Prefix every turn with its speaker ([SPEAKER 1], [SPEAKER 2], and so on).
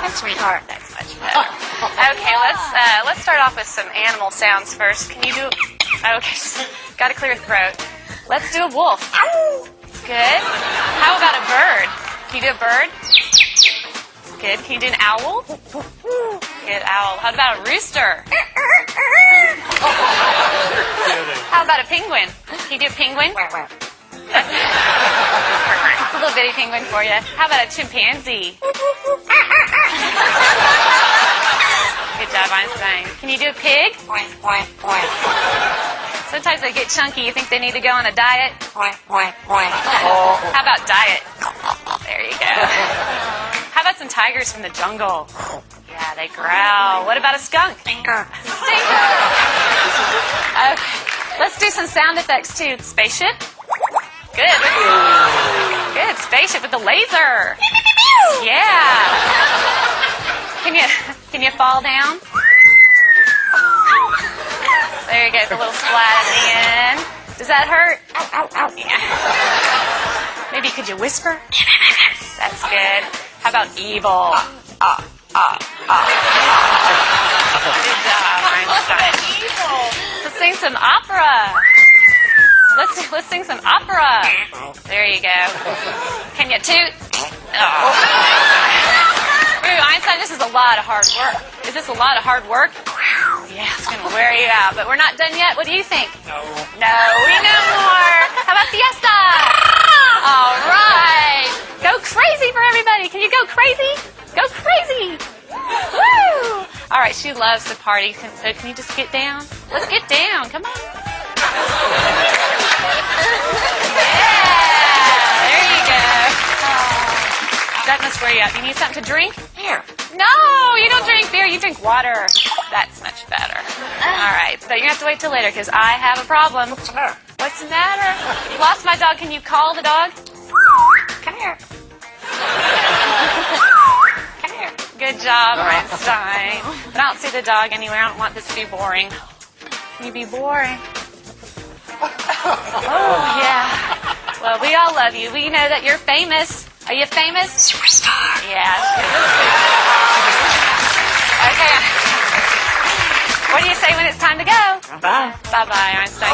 [SPEAKER 1] sweetheart.
[SPEAKER 2] That's much better. Okay, let's start off with some animal sounds first. Can you do? Okay, got to clear your throat. Let's do a wolf. Good. How about a bird? Can you do a bird? Good. Can you do an owl? Good, owl. How about a rooster? How about a penguin? Can you do a penguin? It's a little bitty penguin for you. How about a chimpanzee? Good job, Einstein. Can you do a pig? Sometimes they get chunky. You think they need to go on a diet? How about diet? There you go. How about some tigers from the jungle? Yeah, they growl. What about a skunk? Stinker. Okay. Let's do some sound effects too. Spaceship. Good. Good. Spaceship with the laser. Yeah. Can you fall down? There you go. The little splat at the end. Does that hurt? Yeah. Maybe could you whisper? That's good. How about evil? Good job, Einstein. Let's sing some opera. Let's sing some opera. There you go. Can you toot? Oh. Ooh, Einstein, this is a lot of hard work. Is this a lot of hard work? Yeah, it's going to wear you out. But we're not done yet. What do you think? No, we know more. How about fiesta? All right. Go crazy for everybody. Can you go crazy? Go crazy. Woo! All right, she loves to party. So can you just get down? Let's get down. Come on. Yeah, there you go. That must wear you out. You need something to drink?
[SPEAKER 1] Here.
[SPEAKER 2] No, you don't drink beer. You drink water. That's much better. All right, but you're going to have to wait till later because I have a problem.
[SPEAKER 1] What's the matter?
[SPEAKER 2] What's the matter? You lost my dog. Can you call the dog?
[SPEAKER 1] Come here. Come here.
[SPEAKER 2] Good job, Einstein. But I don't see the dog anywhere. I don't want this to be boring. Can you be boring? Oh, yeah. Well, we all love you. We know that you're famous. Are you famous?
[SPEAKER 1] Superstar.
[SPEAKER 2] Yeah. Okay. What do you say when it's time to go?
[SPEAKER 1] Bye-bye.
[SPEAKER 2] Bye-bye, Einstein.